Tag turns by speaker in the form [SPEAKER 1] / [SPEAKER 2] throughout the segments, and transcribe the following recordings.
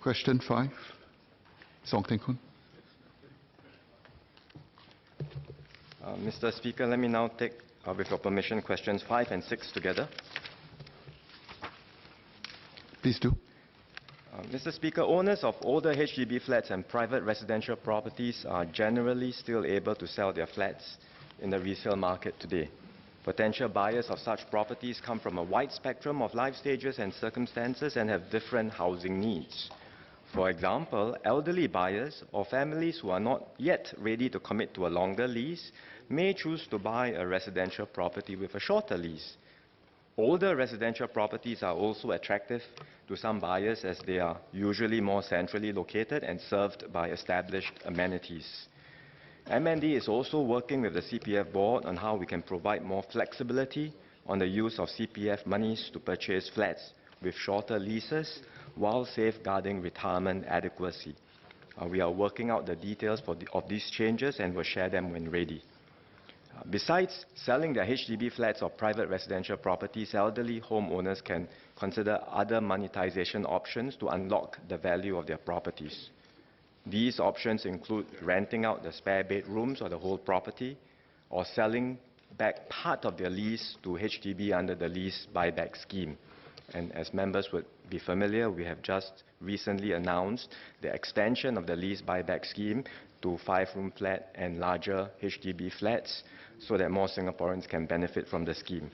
[SPEAKER 1] Question 5. Song Teng Kun.
[SPEAKER 2] Mr. Speaker, let me now take, with your permission, questions 5 and 6 together.
[SPEAKER 1] Please do.
[SPEAKER 2] Mr. Speaker, owners of older HDB flats and private residential properties are generally still able to sell their flats in the resale market today. Potential buyers of such properties come from a wide spectrum of life stages and circumstances and have different housing needs. For example, elderly buyers or families who are not yet ready to commit to a longer lease may choose to buy a residential property with a shorter lease. Older residential properties are also attractive to some buyers as they are usually more centrally located and served by established amenities. MND is also working with the CPF board on how we can provide more flexibility on the use of CPF monies to purchase flats with shorter leases while safeguarding retirement adequacy. We are working out the details of these changes and will share them when ready. Besides selling their HDB flats or private residential properties, elderly homeowners can consider other monetization options to unlock the value of their properties. These options include renting out the spare bedrooms or the whole property, or selling back part of their lease to HDB under the lease buyback scheme. And as members would be familiar, we have just recently announced the extension of the lease buyback scheme to 5-room flat and larger HDB flats so that more Singaporeans can benefit from the scheme.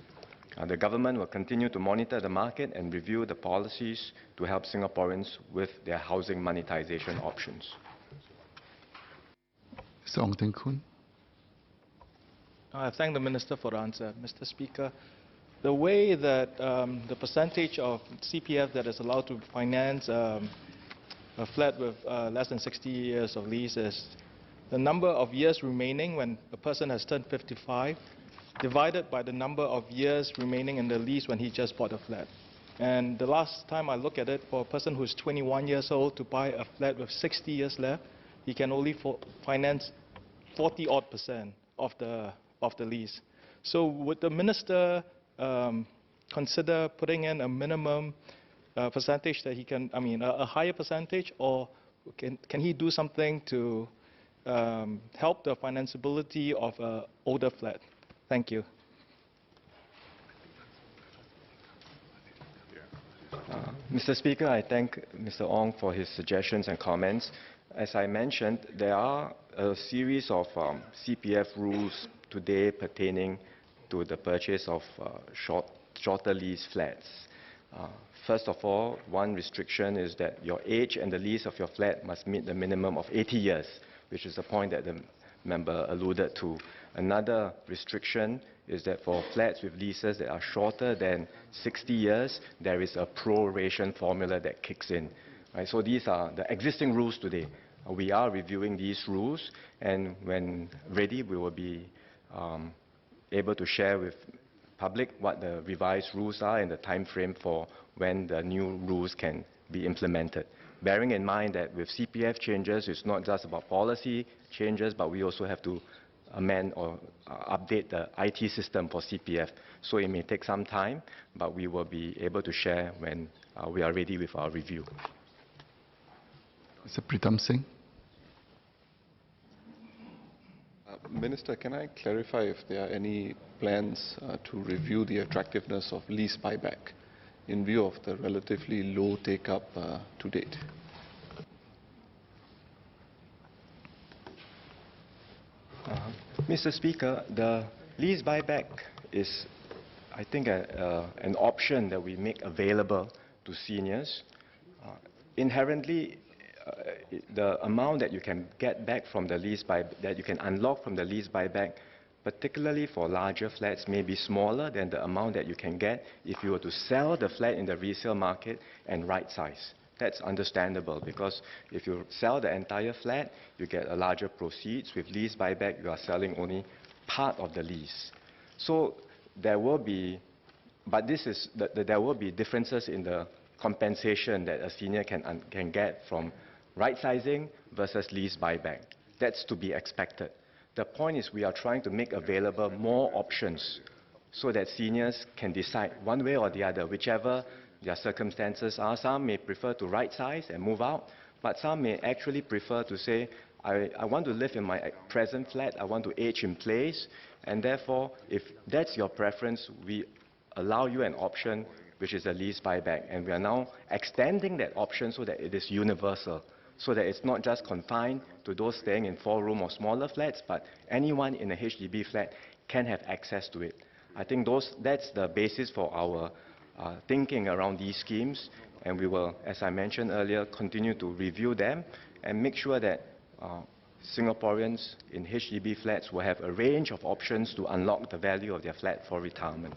[SPEAKER 2] The government will continue to monitor the market and review the policies to help Singaporeans with their housing monetization options.
[SPEAKER 1] Song Teng Kun.
[SPEAKER 3] I thank the Minister for the answer. Mr. Speaker, the way that the percentage of CPF that is allowed to finance a flat with less than 60 years of lease is the number of years remaining when a person has turned 55 divided by the number of years remaining in the lease when he just bought a flat. And the last time I looked at it, for a person who's 21 years old to buy a flat with 60 years left, he can only finance 40-odd% of the lease. So would the Minister consider putting in a minimum percentage that he can, a higher percentage, or can he do something to help the financeability of an older flat? Thank you.
[SPEAKER 2] Mr. Speaker, I thank Mr. Ong for his suggestions and comments. As I mentioned, there are a series of CPF rules today pertaining to the purchase of shorter lease flats. First of all, one restriction is that your age and the lease of your flat must meet the minimum of 80 years, which is the point that the member alluded to. Another restriction is that for flats with leases that are shorter than 60 years, there is a proration formula that kicks in. Right? So these are the existing rules today. We are reviewing these rules, and when ready, we will be able to share with public what the revised rules are and the time frame for when the new rules can be implemented. Bearing in mind that with CPF changes, it's not just about policy changes, but we also have to amend or update the IT system for CPF. So it may take some time, but we will be able to share when we are ready with our review.
[SPEAKER 1] Mr. Pritam Singh.
[SPEAKER 4] Minister, can I clarify if there are any plans to review the attractiveness of lease buyback in view of the relatively low take-up to date?
[SPEAKER 2] Mr. Speaker, the lease buyback is, I think, an option that we make available to seniors. Inherently, the amount that you can get back from the lease that you can unlock from the lease buyback, particularly for larger flats, may be smaller than the amount that you can get if you were to sell the flat in the resale market and right size. That's understandable, because if you sell the entire flat, you get a larger proceeds. With lease buyback, you are selling only part of the lease. So there will be, but there will be differences in the compensation that a senior can get from right sizing versus lease buyback. That's to be expected. The point is we are trying to make available more options so that seniors can decide one way or the other, whichever their circumstances are. Some may prefer to right-size and move out, but some may actually prefer to say, I want to live in my present flat, I want to age in place, and therefore, if that's your preference, we allow you an option which is a lease buyback. And we are now extending that option so that it is universal, so that it's not just confined to those staying in 4-room or smaller flats, but anyone in a HDB flat can have access to it. I think that's the basis for our thinking around these schemes, and we will, as I mentioned earlier, continue to review them and make sure that Singaporeans in HDB flats will have a range of options to unlock the value of their flat for retirement.